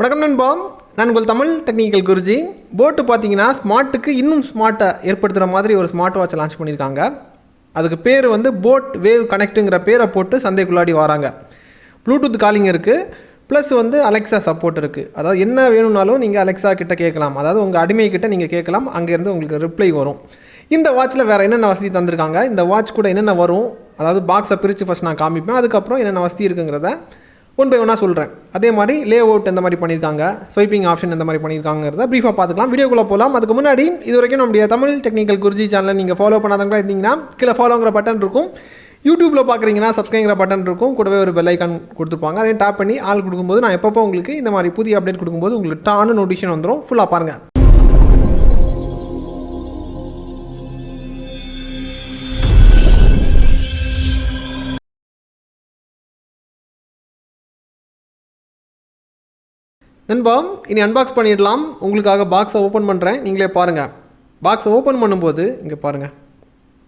வணக்கம் நண்பா, நான் உங்கள் தமிழ் டெக்னிக்கல் குருஜி. போட்டு பார்த்தீங்கன்னா ஸ்மார்ட்டுக்கு இன்னும் ஸ்மார்ட்டை ஏற்படுத்துகிற மாதிரி ஒரு ஸ்மார்ட் வாட்சை லான்ச் பண்ணியிருக்காங்க. அதுக்கு பேர் வந்து போட் வேவ் கனெக்ட்டுங்கிற பேரை போட்டு சந்தைக்குள்ளாடி வராங்க. ப்ளூடூத் காலிங் இருக்குது, ப்ளஸ் வந்து அலெக்ஸா சப்போர்ட் இருக்குது. அதாவது என்ன வேணும்னாலும் நீங்கள் அலெக்ஸா கிட்ட கேட்கலாம், அதாவது உங்கள் அடிமை கிட்ட நீங்கள் கேட்கலாம், அங்கேருந்து உங்களுக்கு ரிப்ளை வரும். இந்த வாட்சில் வேறு என்னென்ன வசதி தந்திருக்காங்க, இந்த வாட்ச் கூட என்னென்ன வரும், அதாவது பாக்ஸை பிரித்து ஃபஸ்ட் நான் காமிப்பேன், அதுக்கப்புறம் என்னென்ன வசதி இருக்குங்கிறத ஒன் பை ஒன்னாக சொல்கிறேன். அதே மாதிரி லே அவுட் எந்த மாதிரி பண்ணியிருக்காங்க, ஸ்வைப்பிங் ஆப்ஷன் எந்த மாதிரி பண்ணியிருக்காங்கிறத ப்ரீஃபாக பார்த்துக்கலாம். வீடியோக்குள்ளே போகலாம். அதுக்கு முன்னாடி இது வரைக்கும் நம்முடைய தமிழ் டெக்னிக்கல் குருஜி சேனலை நீங்கள் ஃபாலோ பண்ணாதவங்களா இருந்தீங்கன்னா கீழே ஃபாலோங்கிற பட்டன் இருக்கும். யூடியூப்பில் பார்க்குறீங்கன்னா சப்ஸ்கிரைங்கிற பட்டன் இருக்கும், கூடவே ஒரு பெல் ஐக்கான் கொடுத்துருப்பாங்க. அதையும் டாப் பண்ணி ஆள் கொடுக்கும்போது நான் எப்பப்போ உங்களுக்கு இந்த மாதிரி புதிய அப்டேட் கொடுக்கும்போது உங்களுக்கு டான்னு நோட்டிஃபிகேஷன் வந்துடும். ஃபுல்லாக பாருங்கள். நண்பா, இனி அன்பாக்ஸ் பண்ணிடலாம். உங்களுக்காக பாக்ஸை ஓப்பன் பண்ணுறேன், நீங்களே பாருங்கள். பாக்ஸை ஓப்பன் பண்ணும்போது இங்கே பாருங்கள்,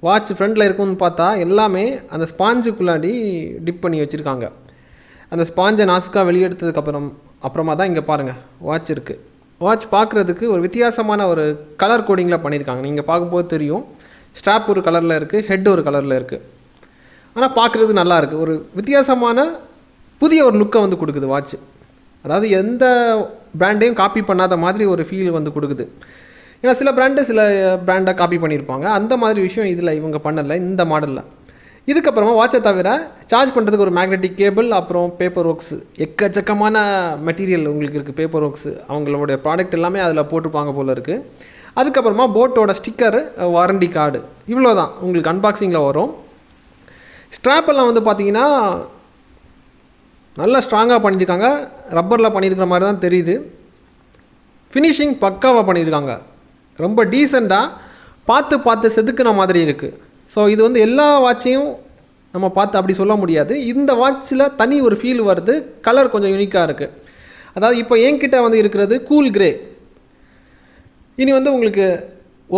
வாட்ச் ஃப்ரண்டில் இருக்கும்னு பார்த்தா எல்லாமே அந்த ஸ்பாஞ்சுக்குள்ளாடி டிப் பண்ணி வச்சுருக்காங்க. அந்த ஸ்பாஞ்சை நாசுக்காக வெளியெடுத்ததுக்கப்புறமா தான் இங்கே பாருங்கள் வாட்ச் இருக்குது. வாட்ச் பார்க்குறதுக்கு ஒரு வித்தியாசமான ஒரு கலர் கோடிங்கில் பண்ணியிருக்காங்க. நீங்கள் பார்க்கும்போது தெரியும், ஸ்ட்ராப் ஒரு கலரில் இருக்குது, ஹெட் ஒரு கலரில் இருக்குது. ஆனால் பார்க்குறதுக்கு நல்லா இருக்குது. ஒரு வித்தியாசமான புதிய ஒரு லுக்கை வந்து கொடுக்குது வாட்ச். அதாவது எந்த பிராண்டையும் காப்பி பண்ணாத மாதிரி ஒரு ஃபீல் வந்து கொடுக்குது. ஏன்னா சில பிராண்டை காப்பி பண்ணியிருப்பாங்க, அந்த மாதிரி விஷயம் இதில் இவங்க பண்ணலை இந்த மாடலில். இதுக்கப்புறமா வாட்சை தவிர சார்ஜ் பண்ணுறதுக்கு ஒரு மேக்னெட்டிக் கேபிள், அப்புறம் பேப்பர் ஒர்க்ஸு, எக்கச்சக்கமான மெட்டீரியல் உங்களுக்கு இருக்குது. பேப்பர் ஒர்க்ஸு அவங்களுடைய ப்ராடக்ட் எல்லாமே அதில் போட்டிருப்பாங்க போல் இருக்குது. அதுக்கப்புறமா போட்டோட ஸ்டிக்கரு, வாரண்டி கார்டு, இவ்வளோ தான் உங்களுக்கு அன்பாக்சிங்கில் வரும். ஸ்ட்ராப்பெல்லாம் வந்து பார்த்திங்கன்னா நல்லா ஸ்ட்ராங்காக பண்ணியிருக்காங்க. ரப்பரில் பண்ணியிருக்கிற மாதிரி தான் தெரியுது. ஃபினிஷிங் பக்காவாக பண்ணியிருக்காங்க. ரொம்ப டீசெண்டாக பார்த்து செதுக்குன மாதிரி இருக்குது. ஸோ இது வந்து எல்லா வாட்சையும் நம்ம பார்த்து அப்படி சொல்ல முடியாது. இந்த வாட்சில் தனி ஒரு ஃபீல் வருது. கலர் கொஞ்சம் யூனிக்காக இருக்குது. அதாவது இப்போ என்கிட்ட வந்து இருக்கிறது கூல் கிரே. இனி வந்து உங்களுக்கு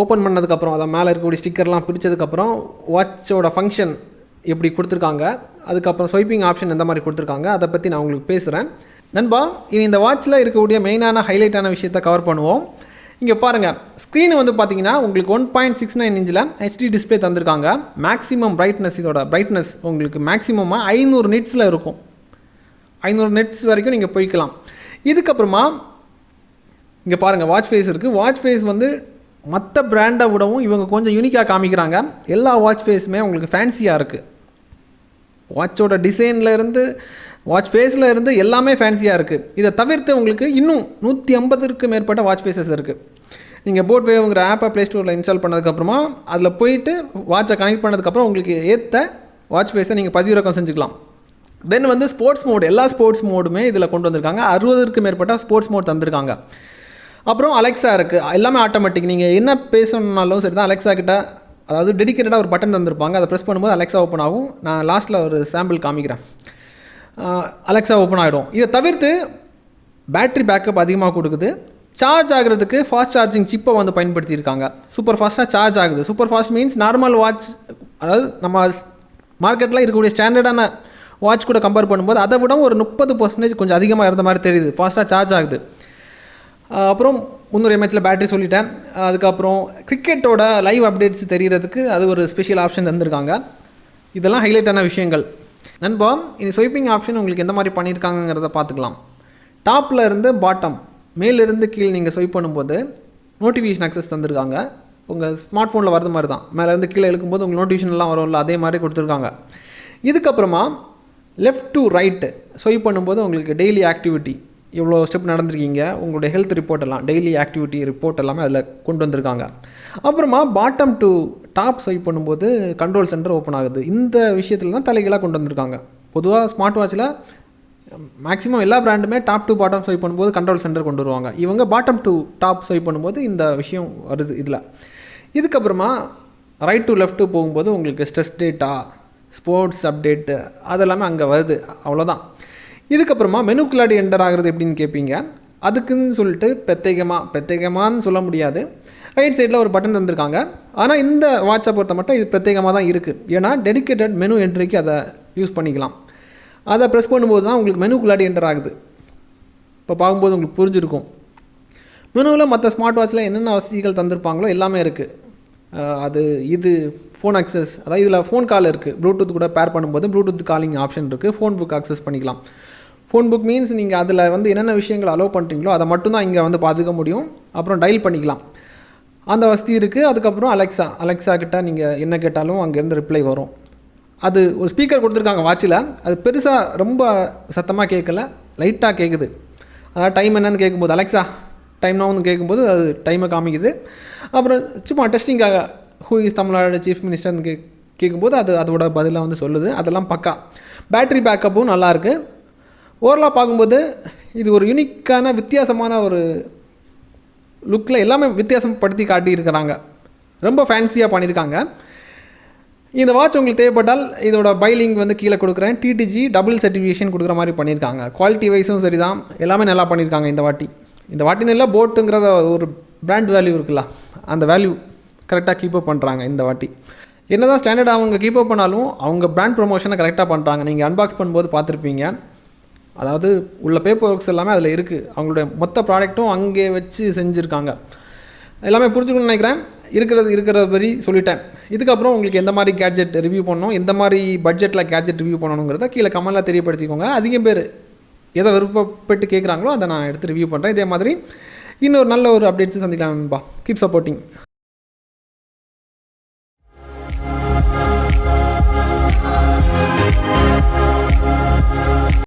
ஓப்பன் பண்ணதுக்கப்புறம், அதை மேலே இருக்கக்கூடிய ஸ்டிக்கர்லாம் பிடிச்சதுக்கப்புறம் வாட்சோட ஃபங்க்ஷன் எப்படி கொடுத்துருக்காங்க, அதுக்கப்புறம் ஸ்வைப்பிங் ஆப்ஷன் எந்த மாதிரி கொடுத்துருக்காங்க, அதை பற்றி நான் உங்களுக்கு பேசுகிறேன். நண்பா, இனி இந்த வாட்சில் இருக்கக்கூடிய மெயினான ஹைலைட்டான விஷயத்தை கவர் பண்ணுவோம். இங்கே பாருங்கள், ஸ்க்ரீனு வந்து பார்த்தீங்கன்னா உங்களுக்கு 1.69 இன்ச்சில் ஹெச்டி டிஸ்பிளே தந்திருக்காங்க. மேக்ஸிமம் பிரைட்னஸ், இதோட பிரைட்னஸ் உங்களுக்கு மேக்ஸிமமாக 500 நிட்ஸில் இருக்கும். 500 நிட்ஸ் வரைக்கும் நீங்கள் போய்க்கலாம். இதுக்கப்புறமா இங்கே பாருங்கள், வாட்ச் ஃபேஸ் இருக்குது. வாட்ச் ஃபேஸ் வந்து மற்ற பிராண்டை விடவும் இவங்க கொஞ்சம் யூனிக்காக காமிக்கிறாங்க. எல்லா வாட்ச் ஃபேஸுமே உங்களுக்கு ஃபேன்சியாக இருக்குது. வாட்சோட டிசைனில் இருந்து வாட்ச் ஃபேஸில் இருந்து எல்லாமே ஃபேன்சியாக இருக்குது. இதை தவிர்த்து உங்களுக்கு இன்னும் 150க்கும் மேற்பட்ட வாட்ச் ஃபேஸஸ் இருக்குது. நீங்கள் போட் வேவ்ங்கிற ஆப்பை ப்ளே ஸ்டோரில் இன்ஸ்டால் பண்ணதுக்கப்புறமா அதில் போயிட்டு வாட்சை கனெக்ட் பண்ணதுக்கப்புறம் உங்களுக்கு ஏற்ற வாட்ச் ஃபேஸை நீங்கள் பதிவிறக்கம் செஞ்சுக்கலாம். தென் வந்து ஸ்போர்ட்ஸ் மோடு, எல்லா ஸ்போர்ட்ஸ் மோடுமே இதில் கொண்டு வந்திருக்காங்க. 60க்கும் மேற்பட்ட ஸ்போர்ட்ஸ் மோட் தந்திருக்காங்க. அப்புறம் அலெக்ஸா இருக்குது. எல்லாமே ஆட்டோமேட்டிக். நீங்கள் என்ன பேசணுன்னாலும் சரி தான் அலெக்ஸா கிட்ட, அதாவது டெடிக்கேட்டடாக ஒரு பட்டன் தந்திருப்பாங்க. அதை ப்ரெஸ் பண்ணும்போது அலெக்ஸா ஓப்பன் ஆகும். நான் லாஸ்ட்டில் ஒரு சாம்பிள் காமிக்கிறேன். அலெக்ஸா ஓப்பன் ஆகிடும். இதை தவிர்த்து பேட்ரி பேக்கப் அதிகமாக கொடுக்குது. சார்ஜ் ஆகிறதுக்கு ஃபாஸ்ட் சார்ஜிங் சிப்பை வந்து பயன்படுத்தியிருக்காங்க. சூப்பர் ஃபாஸ்ட்டாக சார்ஜ் ஆகுது. Super fast means normal watch, அதாவது நம்ம மார்க்கெட்டில் இருக்கக்கூடிய ஸ்டாண்டர்டான வாட்ச் கூட கம்பேர் பண்ணும்போது அதை விட ஒரு 30% கொஞ்சம் அதிகமாக இருந்த மாதிரி தெரியுது. ஃபாஸ்ட்டாக சார்ஜ் ஆகுது. அப்புறம் 300 mAh பேட்டரி சொல்லிட்டேன். அதுக்கப்புறம் கிரிக்கெட்டோட லைவ் அப்டேட்ஸ் தெரிகிறதுக்கு அது ஒரு ஸ்பெஷல் ஆப்ஷன் தந்திருக்காங்க. இதெல்லாம் ஹைலைட்டான விஷயங்கள். நண்பா, இனி ஸ்வைப்பிங் ஆப்ஷன் உங்களுக்கு எந்த மாதிரி பண்ணியிருக்காங்கிறத பார்த்துக்கலாம். டாப்பில் இருந்து பாட்டம், மேலிருந்து கீழே நீங்கள் ஸ்வைப் பண்ணும்போது நோட்டிஃபிகேஷன் அக்சஸ் தந்திருக்காங்க. உங்கள் ஸ்மார்ட் ஃபோனில் வரது மாதிரி தான். மேலேருந்து கீழே இழுக்கும்போது உங்களுக்கு நோட்டிஃபிகேஷன்லாம் வரும்ல, அதே மாதிரி கொடுத்துருக்காங்க. இதுக்கப்புறமா லெஃப்ட் டு ரைட்டு ஸ்வைப் பண்ணும்போது உங்களுக்கு டெய்லி ஆக்டிவிட்டி, இவ்வளோ ஸ்டெப் நடந்திருக்கீங்க, உங்களுடைய ஹெல்த் ரிப்போர்ட் எல்லாம், டெய்லி ஆக்டிவிட்டி ரிப்போர்ட் எல்லாமே அதில் கொண்டு வந்திருக்காங்க. அப்புறமா பாட்டம் டு டாப் ஸ்வைப் பண்ணும்போது கண்ட்ரோல் சென்டர் ஓப்பன் ஆகுது. இந்த விஷயத்தில் தான் தலைகளாக கொண்டு வந்திருக்காங்க. பொதுவாக ஸ்மார்ட் வாட்சில் மேக்ஸிமம் எல்லா பிராண்டுமே டாப் டு பாட்டம் ஸ்வைப் பண்ணும்போது கண்ட்ரோல் சென்டர் கொண்டு வருவாங்க. இவங்க பாட்டம் டு டாப் ஸ்வைப் பண்ணும்போது இந்த விஷயம் வருது இதில். இதுக்கப்புறமா ரைட் டு லெஃப்ட் போகும்போது உங்களுக்கு ஸ்ட்ரெஸ் டேட்டா, ஸ்போர்ட்ஸ் அப்டேட்டு அதெல்லாமே அங்கே வருது. அவ்வளோதான். இதுக்கப்புறமா மெனுக்குள்ளாடி என்டர் ஆகிறது எப்படின்னு கேட்பீங்க. அதுக்குன்னு சொல்லிட்டு பிரத்யேகமானு சொல்ல முடியாது. ரைட் சைடில் ஒரு பட்டன் தந்திருக்காங்க. ஆனால் இந்த வாட்சை பொறுத்த மட்டும் இது பிரத்யேகமாக தான் இருக்குது. ஏன்னா டெடிக்கேட்டட் மெனு என்ட்ரிக்கு அதை யூஸ் பண்ணிக்கலாம். அதை ப்ரெஸ் பண்ணும்போது தான் உங்களுக்கு மெனுக்குள்ளாடி என்டர் ஆகுது. இப்போ பார்க்கும்போது உங்களுக்கு புரிஞ்சிருக்கும். மெனுவில் மற்ற ஸ்மார்ட் வாட்சில் என்னென்ன வசதிகள் தந்திருப்பாங்களோ எல்லாமே இருக்குது. அது இது ஃபோன் அக்சஸ், அதாவது இதில் ஃபோன் கால் இருக்குது. ப்ளூடூத் கூட பேர் பண்ணும்போது ப்ளூடூத் காலிங் ஆப்ஷன் இருக்குது. ஃபோன் புக் அக்சஸ் பண்ணிக்கலாம். ஃபோன் புக் மீன்ஸ் நீங்கள் அதில் வந்து என்னென்ன விஷயங்கள் அலோவ் பண்ணுறீங்களோ அதை மட்டும்தான் இங்கே வந்து பார்த்துக்க முடியும். அப்புறம் டயல் பண்ணிக்கலாம், அந்த வசதி இருக்குது. அதுக்கப்புறம் அலெக்ஸா கிட்ட நீங்கள் என்ன கேட்டாலும் அங்கேருந்து ரிப்ளை வரும். அது ஒரு ஸ்பீக்கர் கொடுத்துருக்காங்க வாட்சில். அது பெருசாக ரொம்ப சத்தமாக கேட்கல, லைட்டாக கேட்குது. அதாவது டைம் என்னென்னு கேட்கும்போது அலெக்ஸா டைம் நான் கேட்கும்போது அது டைமை காமிக்குது. அப்புறம் சும்மா டெஸ்டிங்காக ஹூ இஸ் தமிழ்நாடு சீஃப் மினிஸ்டர்னு கேட்கும்போது அது அதோட பதிலாக வந்து சொல்லுது. அதெல்லாம் பக்கா. பேட்ரி பேக்கப்பும் நல்லாயிருக்கு. ஓவரலாக பார்க்கும்போது இது ஒரு யூனிக்கான வித்தியாசமான ஒரு லுக்கில் எல்லாமே வித்தியாசப்படுத்தி காட்டியிருக்கிறாங்க. ரொம்ப ஃபேன்சியாக பண்ணியிருக்காங்க. இந்த வாட்ச் உங்களுக்கு தேவைப்பட்டால் இதோட பைலிங் வந்து கீழே கொடுக்குறேன். டிடிஜி டபுள் சர்டிஃபிகேஷன் கொடுக்குற மாதிரி பண்ணியிருக்காங்க. குவாலிட்டி வைஸும் சரி தான், எல்லாமே நல்லா பண்ணியிருக்காங்க. இந்த வாட்டின்னு இல்லை, போட்டுங்கிறத ஒரு பிராண்ட் வேல்யூ இருக்குல்ல, அந்த வேல்யூ கரெக்டாக கீப்பப் பண்ணுறாங்க இந்த வாட்டி. என்ன தான் ஸ்டாண்டர்ட் அவங்க கீப்பப் பண்ணாலும் அவங்க பிராண்ட் ப்ரொமோஷனை கரெக்டாக பண்ணுறாங்க. நீங்கள் அன்பாக்ஸ் பண்ணும்போது பார்த்துருப்பீங்க. அதாவது உள்ள பேப்பர் ஒர்க்ஸ் எல்லாமே அதில் இருக்குது. அவங்களுடைய மொத்த ப்ராடக்ட்டும் அங்கே வச்சு செஞ்சுருக்காங்க. எல்லாமே புரிஞ்சுக்கணும்னு நினைக்கிறேன். இருக்கிறபடி சொல்லிட்டேன். இதுக்கப்புறம் உங்களுக்கு எந்த மாதிரி கேட்ஜெட் ரிவ்யூ பண்ணணும், எந்த மாதிரி பட்ஜெட்டில் கேட்ஜெட் ரிவ்யூ பண்ணணுங்கிறத கீழே கமெண்ட்டில் தெரியப்படுத்திக்கோங்க. அதிகம் பேர் எதை விருப்பப்பட்டு கேட்குறாங்களோ அதை நான் எடுத்து ரிவ்யூ பண்ணுறேன். இதே மாதிரி இன்னொரு நல்ல ஒரு அப்டேட்ஸு சந்திக்கலாம். Keep supporting.